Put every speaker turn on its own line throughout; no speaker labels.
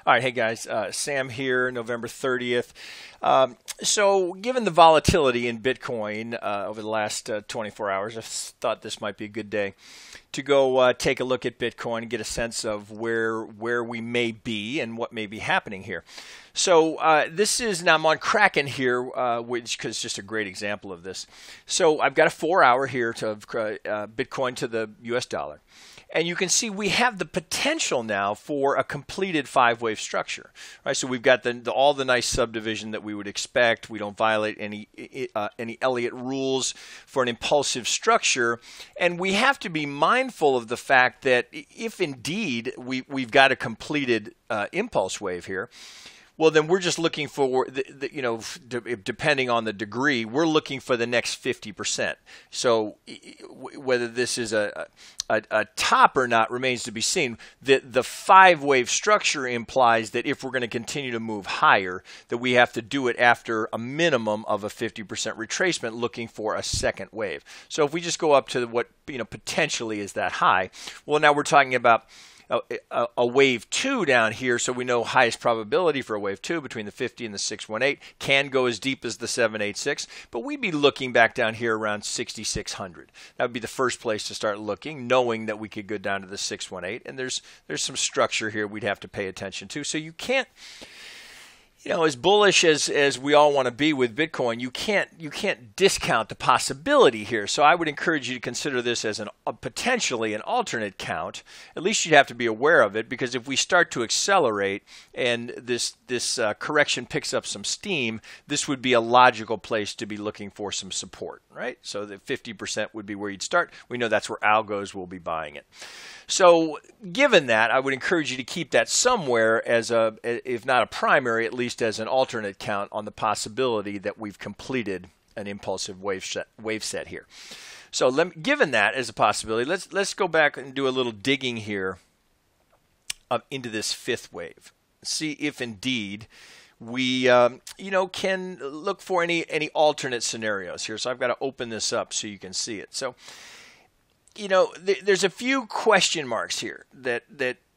All right, hey guys, Sam here, November 30th. So given the volatility in Bitcoin over the last 24 hours, I thought this might be a good day to go take a look at Bitcoin and get a sense of where we may be and what may be happening here. So this is, now I'm on Kraken here, which is just a great example of this. So I've got a 4-hour here to Bitcoin to the US dollar. And you can see we have the potential now for a completed 5-wave structure, right? So we've got all the nice subdivision that we would expect. We don't violate any Elliott rules for an impulsive structure, and we have to be mindful of the fact that if indeed we've got a completed impulse wave here, well, then we're just looking for, depending on the degree, we're looking for the next 50%. So whether this is a top or not remains to be seen. The 5-wave structure implies that if we're going to continue to move higher, that we have to do it after a minimum of a 50% retracement, looking for a second wave. So if we just go up to what potentially is that high, well, now we're talking about a wave 2 down here, so we know highest probability for a wave 2 between the 50 and the 618 can go as deep as the 786, but we'd be looking back down here around 6,600. That would be the first place to start looking, knowing that we could go down to the 618, and there's some structure here we'd have to pay attention to. So you can't, as bullish as we all want to be with Bitcoin, you can't discount the possibility here. So I would encourage you to consider this as potentially an alternate count. At least you'd have to be aware of it, because if we start to accelerate and this correction picks up some steam, this would be a logical place to be looking for some support, right? So the 50% would be where you'd start. We know that's where algos will be buying it. So given that, I would encourage you to keep that somewhere as if not a primary, at least as an alternate count on the possibility that we've completed an impulsive wave set here. So given that as a possibility, let's go back and do a little digging here into this 5th wave. See if indeed we can look for any alternate scenarios here. So I've got to open this up so you can see it. So there's a few question marks here that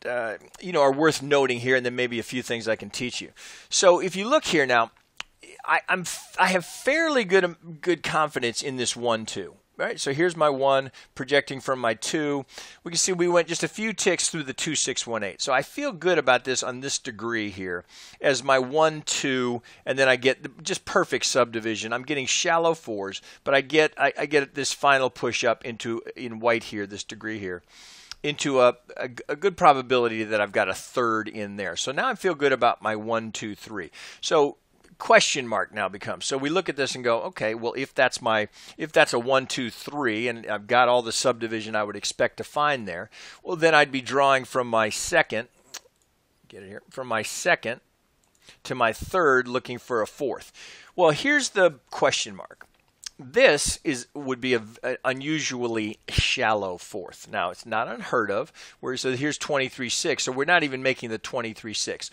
are worth noting here, and then maybe a few things I can teach you. So if you look here now, I have fairly good confidence in this 1-2. Right, so here's my 1 projecting from my 2. We can see we went just a few ticks through the 2,618. So I feel good about this on this degree here as my 1-2, and then I get just perfect subdivision. I'm getting shallow 4s, but I get this final push up in white here, this degree here, into a good probability that I've got a 3rd in there. So now I feel good about my 1, 2, 3. So question mark now becomes, so we look at this and go, okay, well, if that's a 1, 2, 3, and I've got all the subdivision I would expect to find there, well, then I'd be drawing from my second, from my second to my 3rd, looking for a 4th. Well, here's the question mark. This would be an unusually shallow 4th. Now, it's not unheard of, so here's 23.6, so we're not even making the 23.6.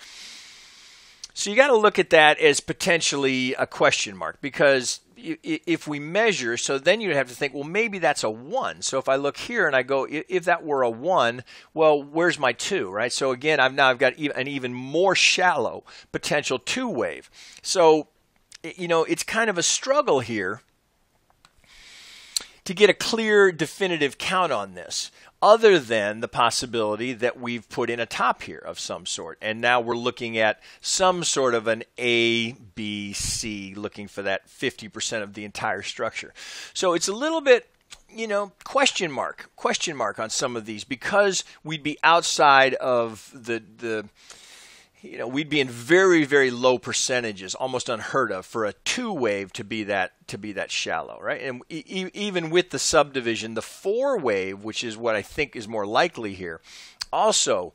So you got to look at that as potentially a question mark, because if we measure, so then you'd have to think, well, maybe that's a 1. So if I look here and I go, if that were a 1, well, where's my 2, right? So again, I've got an even more shallow potential 2 wave. So, it's kind of a struggle here to get a clear, definitive count on this, other than the possibility that we've put in a top here of some sort. And now we're looking at some sort of an A, B, C, looking for that 50% of the entire structure. So it's a little bit, question mark on some of these, because we'd be outside of we'd be in very, very low percentages, almost unheard of, for a 2 wave to be that shallow, right? And even with the subdivision, the 4 wave, which is what I think is more likely here, also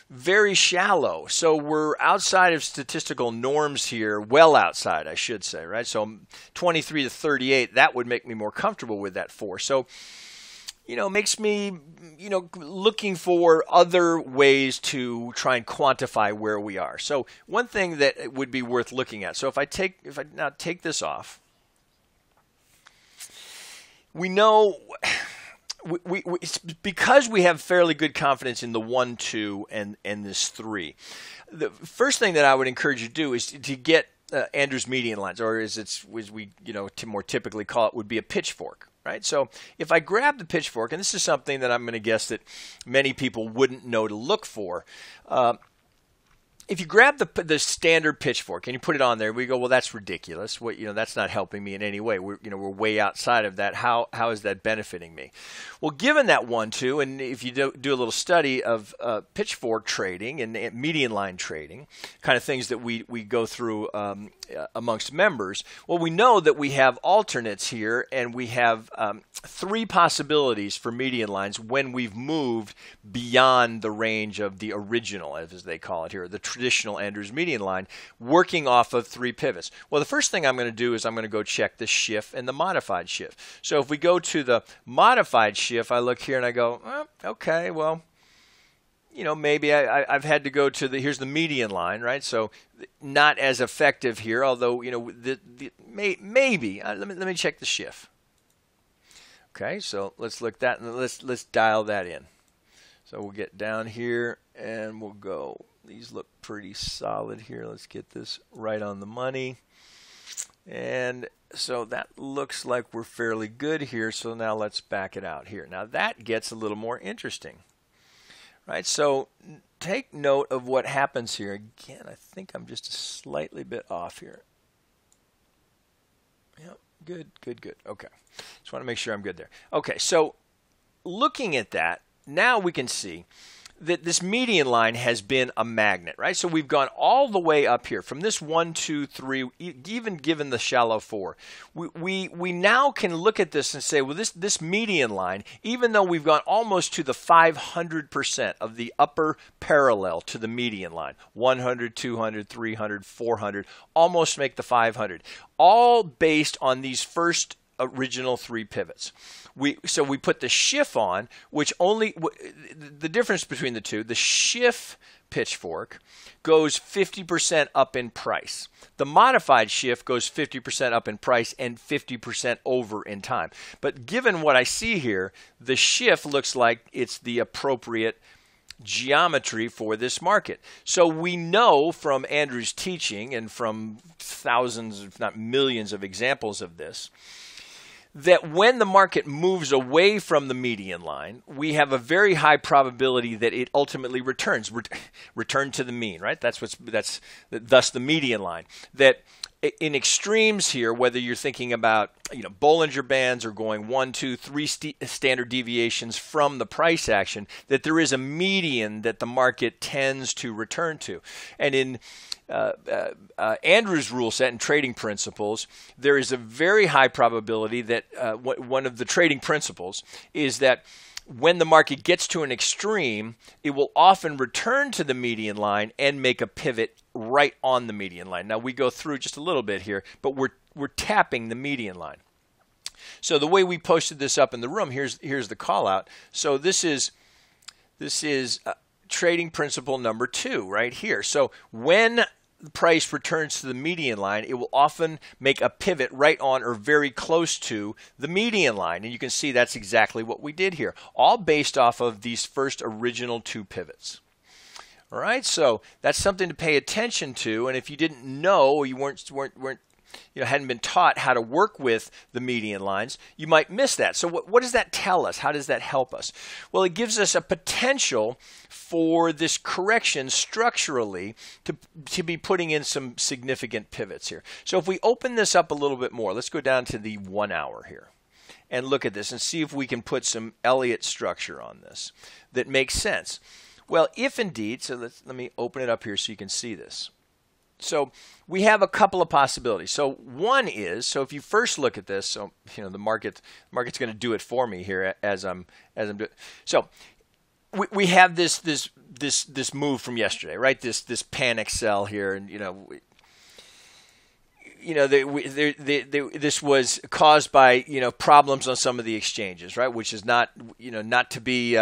very shallow. So we're outside of statistical norms here, well outside, I should say, right? So 23 to 38, that would make me more comfortable with that 4. So makes me, looking for other ways to try and quantify where we are. So one thing that would be worth looking at. So if I now take this off, we know it's because we have fairly good confidence in the 1, 2, and this 3. The first thing that I would encourage you to do is to get Andrew's median lines, or as we more typically call it, would be a pitchfork. Right. So if I grab the pitchfork, and this is something that I'm going to guess that many people wouldn't know to look for. If you grab the standard pitchfork and you put it on there, we go, well, that's ridiculous. That's not helping me in any way. We're way outside of that. How is that benefiting me? Well, given that 1, 2, and if you do a little study of pitchfork trading and median line trading, kind of things that we go through amongst members, well, we know that we have alternates here, and we have 3 possibilities for median lines when we've moved beyond the range of the original, as they call it here, the traditional Andrews median line, working off of 3 pivots. Well, the first thing I'm going to do is I'm going to go check the SHIF and the modified SHIF. So if we go to the modified SHIF, I look here and I go, okay, well, maybe I've had to go to here's the median line, right? So not as effective here, although, maybe. Let me check the SHIF. Okay, so let's look that, and let's dial that in. So we'll get down here and we'll go. These look pretty solid here. Let's get this right on the money. And so that looks like we're fairly good here. So now let's back it out here. Now that gets a little more interesting. Right, so take note of what happens here. Again, I think I'm just a slightly bit off here. Yep, good. Okay, just want to make sure I'm good there. Okay, so looking at that, now we can see that this median line has been a magnet, right? So we've gone all the way up here from this 1, 2, 3, even given the shallow 4. We now can look at this and say, well, this median line, even though we've gone almost to the 500% of the upper parallel to the median line, 100, 200, 300, 400, almost make the 500, all based on these first original 3 pivots. So we put the SHIF on, which the difference between the two, the SHIF pitchfork goes 50% up in price. The modified SHIF goes 50% up in price and 50% over in time. But given what I see here, the SHIF looks like it's the appropriate geometry for this market. So we know from Andrew's teaching and from thousands, if not millions of examples of this, that when the market moves away from the median line, we have a very high probability that it ultimately return to the mean, right? That's thus the median line. That in extremes here, whether you're thinking about Bollinger Bands or going 1, 2, 3 standard deviations from the price action, that there is a median that the market tends to return to. And in Andrew's rule set and trading principles, there is a very high probability that one of the trading principles is that when the market gets to an extreme, it will often return to the median line and make a pivot right on the median line. Now we go through just a little bit here, but we're tapping the median line. So the way we posted this up in the room, here's the call out. So this is trading principle number 2 right here. So when the price returns to the median line, it will often make a pivot right on or very close to the median line. And you can see that's exactly what we did here, all based off of these first original 2 pivots. All right, so that's something to pay attention to. And if you didn't know, or you hadn't been taught how to work with the median lines, you might miss that. So what does that tell us? How does that help us? Well, it gives us a potential for this correction structurally to be putting in some significant pivots here. So if we open this up a little bit more, let's go down to the 1 hour here and look at this and see if we can put some Elliott structure on this that makes sense. Well, if indeed, so let me open it up here so you can see this. So we have a couple of possibilities. So one is, so if you first look at this, so the market's going to do it for me here as I'm doing. So we have this move from yesterday, right? This panic sell here, and this was caused by problems on some of the exchanges, right? Which is not to be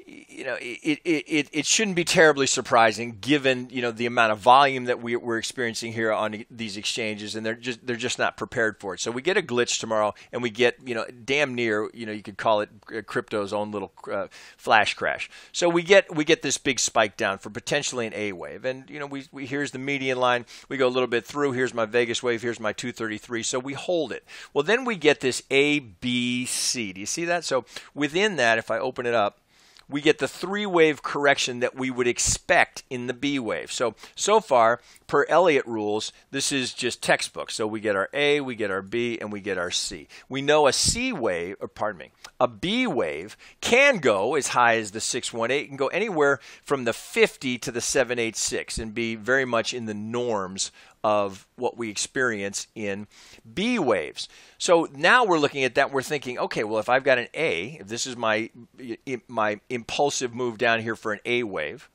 it shouldn't be terribly surprising given, the amount of volume that we're experiencing here on these exchanges, and they're just not prepared for it. So we get a glitch tomorrow, and we get, damn near, you could call it crypto's own little flash crash. So we get this big spike down for potentially an A wave, and we here's the median line. We go a little bit through. Here's my Vegas wave. Here's my 233. So we hold it. Well, then we get this A, B, C. Do you see that? So within that, if I open it up, we get the three-wave correction that we would expect in the B wave. So far, per Elliott rules, this is just textbook. So we get our A, we get our B, and we get our C. We know a C wave, or pardon me, a B wave can go as high as the 618. It can go anywhere from the 50 to the 786 and be very much in the norms of what we experience in B waves. So now we're looking at that, we're thinking, okay, well, if I've got an A, if this is my impulsive move down here for an A wave,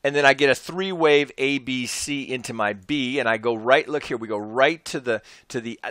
and then I get a three-wave A, B, C into my B, and I go right, look here, we go right to the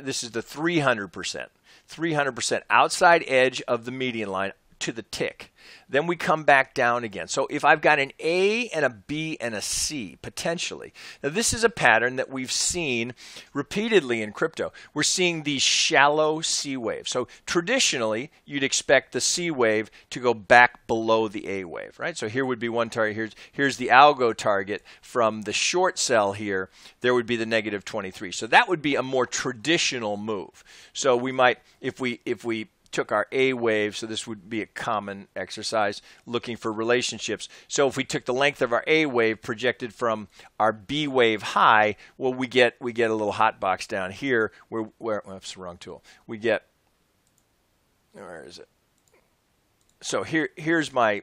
this is the 300% outside edge of the median line to the tick. Then we come back down again. So if I've got an A and a B and a C, potentially. Now this is a pattern that we've seen repeatedly in crypto. We're seeing these shallow C waves. So traditionally, you'd expect the C wave to go back below the A wave, right? So here would be one target. Here's the algo target from the short sell here. There would be the negative 23. So that would be a more traditional move. So we might, if we took our A wave, so this would be a common exercise looking for relationships. So if we took the length of our A wave projected from our B wave high, well, we get a little hot box down here where that's the wrong tool. We get, where is it? So here's my,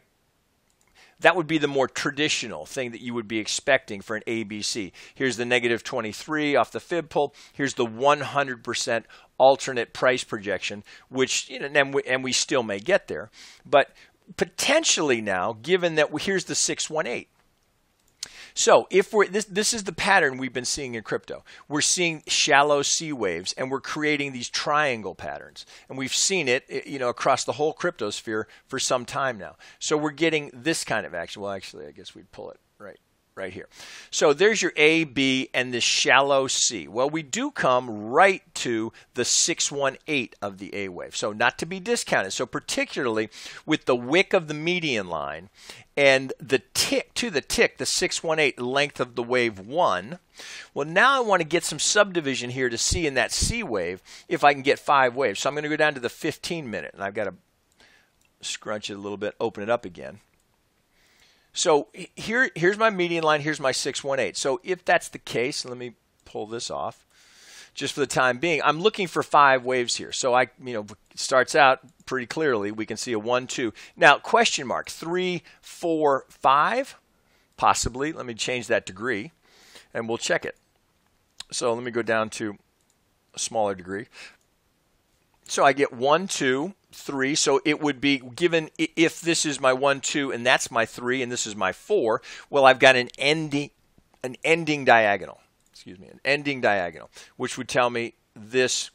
that would be the more traditional thing that you would be expecting for an ABC. Here's the negative 23 off the fib pull. Here's the 100% alternate price projection, which, and we still may get there. But potentially now, given that here's the 618. So if we're this is the pattern we've been seeing in crypto. We're seeing shallow C waves, and we're creating these triangle patterns, and we've seen it, across the whole cryptosphere for some time now. So we're getting this kind of action. Well, actually, I guess we'd pull it right here. So there's your A, B, and this shallow C. Well, we do come right to the 618 of the A wave. So not to be discounted. So particularly with the wick of the median line and the tick, the 618 length of the wave 1. Well, now I want to get some subdivision here to see in that C wave if I can get 5 waves. So I'm going to go down to the 15 minute, and I've got to scrunch it a little bit, open it up again. So here's my median line, here's my 618. So if that's the case, let me pull this off just for the time being. I'm looking for 5 waves here. So it starts out pretty clearly. We can see a 1, 2. Now, question mark, 3, 4, 5, possibly. Let me change that degree, and we'll check it. So let me go down to a smaller degree. So I get 1, 2, 3. So it would be given if this is my 1, 2, and that's my 3, and this is my 4. Well, I've got an ending diagonal. Excuse me, an ending diagonal, which would tell me this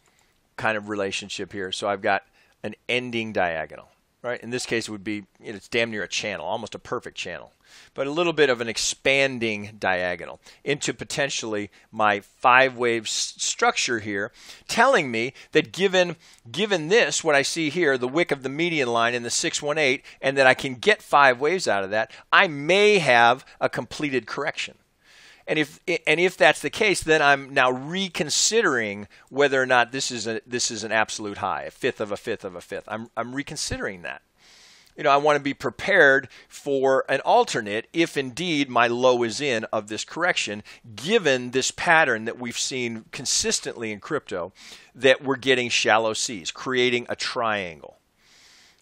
kind of relationship here. So I've got an ending diagonal, right? In this case, it would be it's damn near a channel, almost a perfect channel, but a little bit of an expanding diagonal into potentially my 5-wave structure here, telling me that given this, what I see here, the wick of the median line in the 618, and that I can get 5 waves out of that, I may have a completed correction. And if that's the case, then I'm now reconsidering whether or not this is an absolute high, a fifth of a fifth of a fifth. I'm reconsidering that. I want to be prepared for an alternate if indeed my low is in of this correction, given this pattern that we've seen consistently in crypto, that we're getting shallow C's, creating a triangle.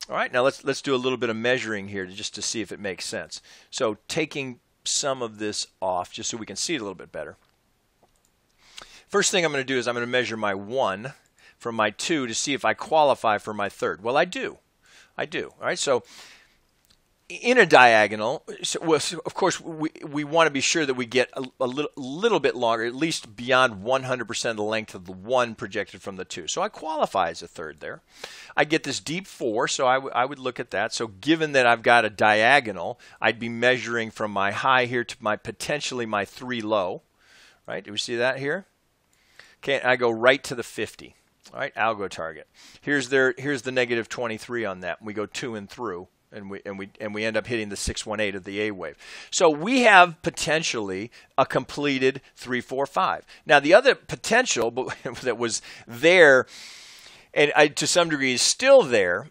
All right, now let's do a little bit of measuring here just to see if it makes sense. So taking some of this off just so we can see it a little bit better. First thing I'm going to do is I'm going to measure my 1 from my 2 to see if I qualify for my 3rd. Well, I do. All right, so in a diagonal, so of course, we want to be sure that we get a little bit longer, at least beyond 100% of the length of the 1 projected from the 2. So I qualify as a third there. I get this deep 4, so I would look at that. So given that I've got a diagonal, I'd be measuring from my high here to potentially my 3 low. Right? Do we see that here? Okay, I go right to the 50. All right, algo target. Here's the negative 23 on that. We go to and through. And we end up hitting the 618 of the A wave. So we have potentially a completed 3, 4, 5. Now the other potential that was there, and to some degree is still there,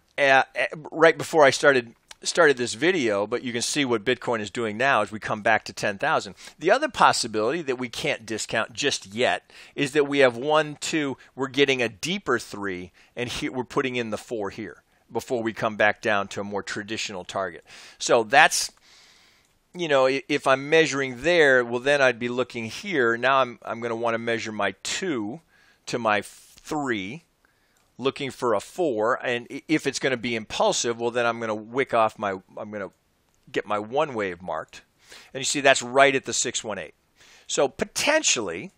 right before I started this video, but you can see what Bitcoin is doing now as we come back to 10,000. The other possibility that we can't discount just yet is that we have 1, 2, we're getting a deeper 3, and here we're putting in the 4 here before we come back down to a more traditional target. So that's, if I'm measuring there, well, then I'd be looking here. Now I'm going to want to measure my 2 to my 3, looking for a 4. And if it's going to be impulsive, well, then I'm going to I'm going to get my 1 wave marked. And you see that's right at the 618. So potentially,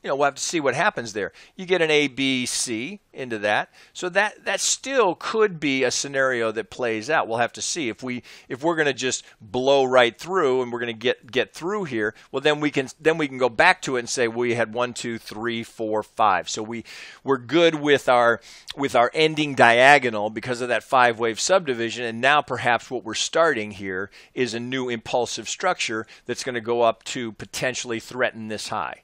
we'll have to see what happens there. You get an A, B, C into that. So that still could be a scenario that plays out. We'll have to see. If we're going to just blow right through and we're going to get through here, well then we can go back to it and say we had 1, 2, 3, 4, 5. So we're good with our ending diagonal because of that 5-wave subdivision, and now perhaps what we're starting here is a new impulsive structure that's going to go up to potentially threaten this high.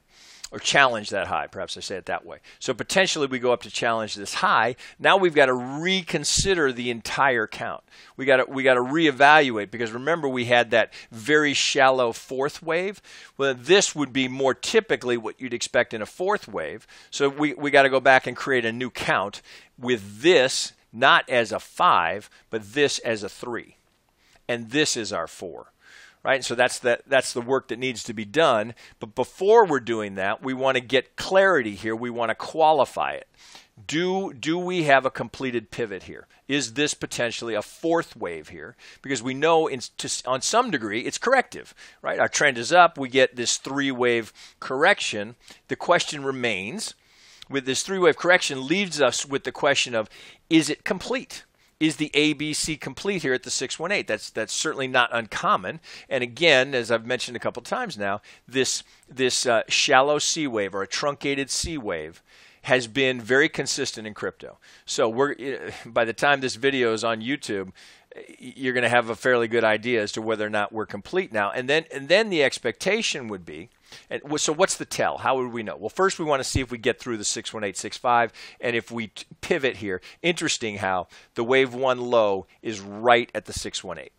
Or challenge that high, perhaps I say it that way. So potentially we go up to challenge this high. Now we've got to reconsider the entire count. We got to reevaluate, because remember we had that very shallow 4th wave. Well, this would be more typically what you'd expect in a 4th wave. So we got to go back and create a new count with this not as a 5, but this as a 3, and this is our 4. Right? So that's the work that needs to be done. But before we're doing that, we want to get clarity here. We want to qualify it. Do we have a completed pivot here? Is this potentially a 4th wave here? Because we know on some degree it's corrective. Right? Our trend is up. We get this 3-wave correction. The question remains, with this 3-wave correction, leaves us with the question of, is it complete? Is the ABC complete here at the 618? That's certainly not uncommon. And again, as I've mentioned a couple times now, this shallow C wave or a truncated C wave has been very consistent in crypto. So by the time this video is on YouTube, you're going to have a fairly good idea as to whether or not we're complete now. And then the expectation would be, and so what's the tell? How would we know? Well, first we want to see if we get through the 61865, and if we pivot here. Interesting how the wave 1 low is right at the 618.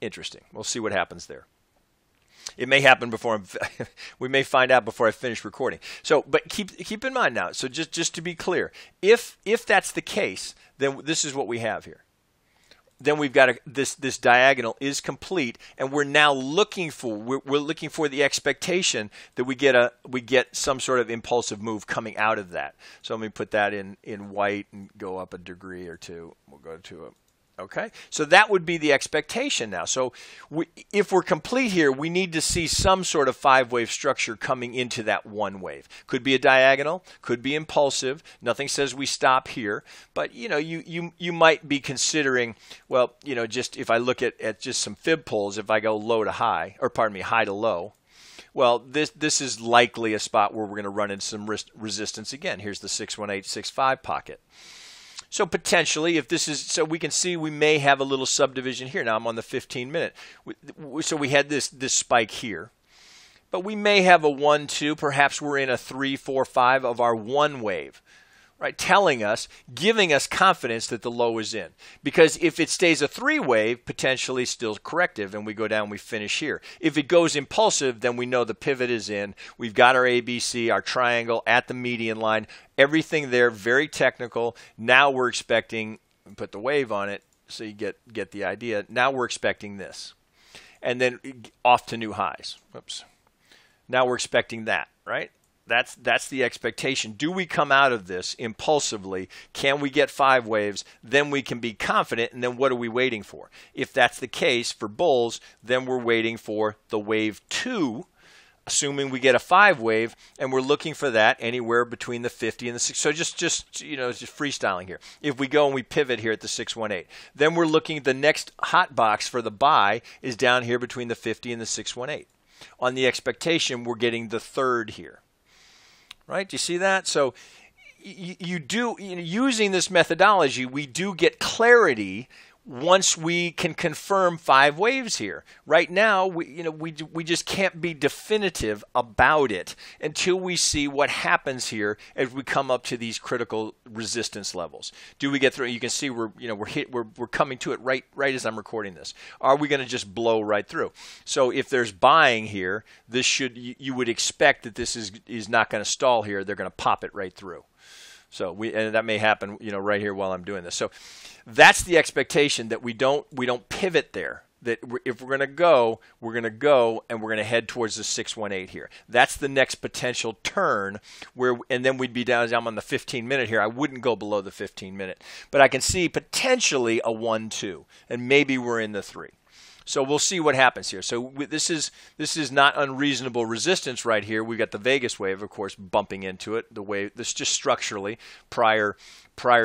Interesting. We'll see what happens there. It may happen before we may find out before I finish recording. So, but keep in mind now. So just to be clear, if that's the case, then this is what we have here. Then we've got this diagonal is complete, and we're now looking for the expectation that we get some sort of impulsive move coming out of that. So let me put that in white and go up a degree or two. We'll go to a okay. So that would be the expectation now. So if we're complete here, we need to see some sort of 5-wave structure coming into that 1 wave. Could be a diagonal, could be impulsive. Nothing says we stop here, but you might be considering, well, just if I look at just some fib pulls, if I go low to high, or pardon me, high to low, well, this is likely a spot where we're going to run into some resistance again. Here's the 61865 pocket. So potentially, if this is, so we can see we may have a little subdivision here. Now I'm on the 15-minute. So we had this spike here. But we may have a 1, 2, perhaps we're in a 3, 4, 5 of our 1 wave. Right, giving us confidence that the low is in. Because if it stays a 3 wave, potentially still corrective, and we go down, we finish here. If it goes impulsive, then we know the pivot is in. We've got our ABC, our triangle at the median line, everything there, very technical. Now we're expecting, put the wave on it so you get the idea. Now we're expecting this. And then off to new highs. Whoops. Now we're expecting that, right? That's the expectation. Do we come out of this impulsively? Can we get 5 waves? Then we can be confident, and then what are we waiting for? If that's the case for bulls, then we're waiting for the wave 2, assuming we get a 5 wave, and we're looking for that anywhere between the 50 and the 6. So just freestyling here. If we go and we pivot here at the 618, then we're looking at the next hot box for the buy is down here between the 50 and the 618. On the expectation, we're getting the 3rd here. Right? Do you see that? So using this methodology, we do get clarity once we can confirm 5 waves here. Right now, we just can't be definitive about it until we see what happens here as we come up to these critical resistance levels. Do we get through? You can see we're coming to it right as I'm recording this. Are we going to just blow right through? So if there's buying here, you would expect that this is not going to stall here. They're going to pop it right through. So and that may happen, right here while I'm doing this. So that's the expectation, that we don't pivot there. That if we're going to go, and we're going to head towards the 618 here. That's the next potential turn and then we'd be down. I'm on the 15-minute here. I wouldn't go below the 15-minute, but I can see potentially a 1-2, and maybe we're in the 3. So we'll see what happens here. So this is not unreasonable resistance right here. We've got the Vegas wave, of course, bumping into it. The wave, this just structurally prior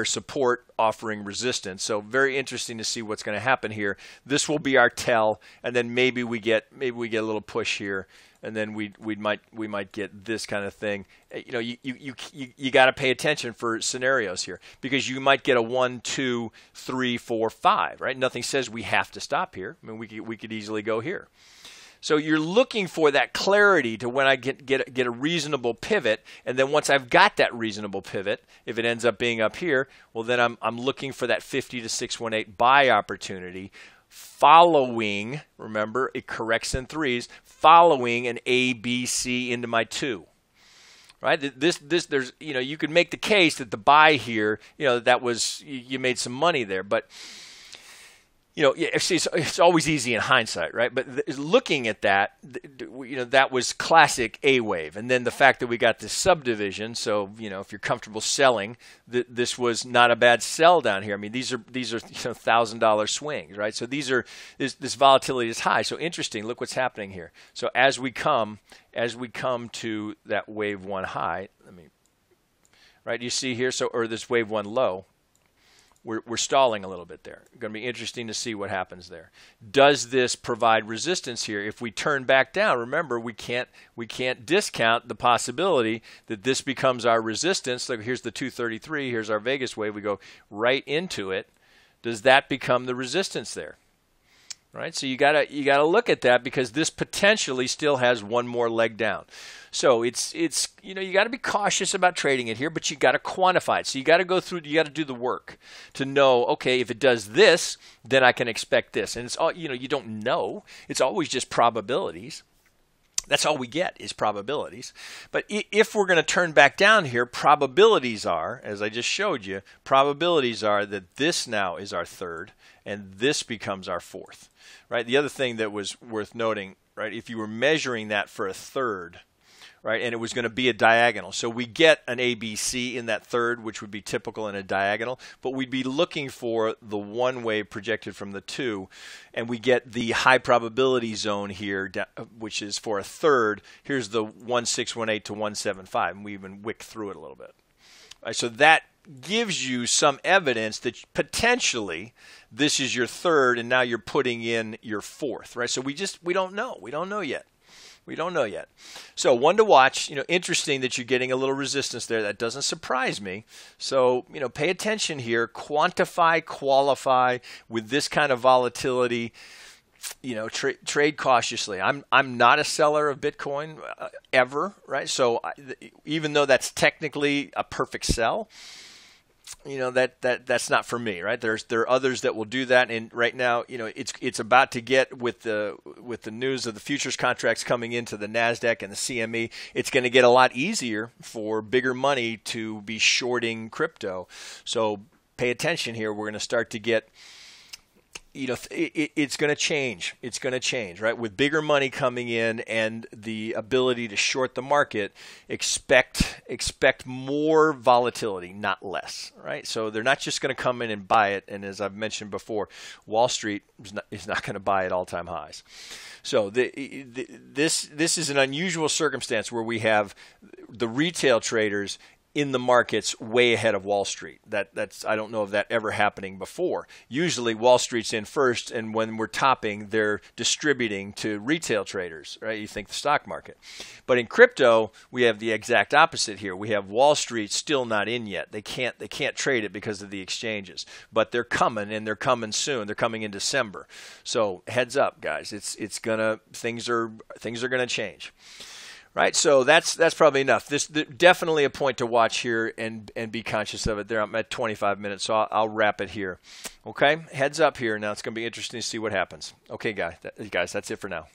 support offering resistance. So very interesting to see what's going to happen here. This will be our tell, and then maybe we get a little push here, and then we might get this kind of thing. You got to pay attention for scenarios here, because you might get a 1, 2, 3, 4, 5. Right? Nothing says we have to stop here. I mean, we could easily go here. So you're looking for that clarity to when I get a reasonable pivot, and then once I've got that reasonable pivot, if it ends up being up here, well then I'm looking for that 50 to 618 buy opportunity, following, remember it corrects in 3s, following an A, B, C into my 2. Right? There's you could make the case that the buy here, that was, you made some money there, but it's always easy in hindsight, right? But looking at that, that was classic A wave. And then the fact that we got this subdivision, so, if you're comfortable selling, this was not a bad sell down here. I mean, these are $1,000 swings, right? So this volatility is high. So interesting. Look what's happening here. So as we come to that wave 1 high, right? You see here, or this wave 1 low. We're stalling a little bit there. It's going to be interesting to see what happens there. Does this provide resistance here? If we turn back down, remember we can't discount the possibility that this becomes our resistance. Look, here's the 233. Here's our Vegas wave. We go right into it. Does that become the resistance there? Right? So you gotta look at that, because this potentially still has one more leg down. So it's you got to be cautious about trading it here, but you got to quantify it. So you got to go through, you got to do the work to know, okay, if it does this, then I can expect this. And it's all, you don't know. It's always just probabilities. That's all we get is probabilities. But if we're going to turn back down here, probabilities are, as I just showed you, probabilities are that this now is our 3rd and this becomes our 4th. Right? The other thing that was worth noting, right, if you were measuring that for a 3rd, right, and it was going to be a diagonal. So we get an ABC in that 3rd, which would be typical in a diagonal, but we'd be looking for the 1 wave projected from the 2, and we get the high probability zone here, which is for a 3rd. Here's the 1618 to 175, and we even wick through it a little bit. All right, so that gives you some evidence that potentially this is your 3rd, and now you're putting in your 4th, right? So we don't know. We don't know yet. We don't know yet. So one to watch. Interesting that you're getting a little resistance there. That doesn't surprise me. So pay attention here. Quantify, qualify with this kind of volatility. Trade cautiously. I'm not a seller of Bitcoin ever, right? So even though that's technically a perfect sell, that's not for me, right? There are others that will do that, and right now, it's about to get with the news of the futures contracts coming into the Nasdaq and the CME. It's going to get a lot easier for bigger money to be shorting crypto. So pay attention here. We're going to start to get it's going to change. It's going to change, right? With bigger money coming in and the ability to short the market, expect more volatility, not less, right? So they're not just going to come in and buy it. And as I've mentioned before, Wall Street is not going to buy at all-time highs. So this is an unusual circumstance where we have the retail traders in the markets way ahead of Wall Street. That's I don't know of that ever happening before. Usually Wall Street's in first, and when we're topping, they're distributing to retail traders, right? You think the stock market. But in crypto, we have the exact opposite here. We have Wall Street still not in yet. They can't trade it because of the exchanges. But they're coming, and they're coming soon. They're coming in December. So heads up, guys. Things are gonna change. Right, so that's probably enough. This definitely a point to watch here and be conscious of it. There, I'm at 25 minutes, so I'll wrap it here. Okay, heads up here. Now it's going to be interesting to see what happens. Okay, guys, that's it for now.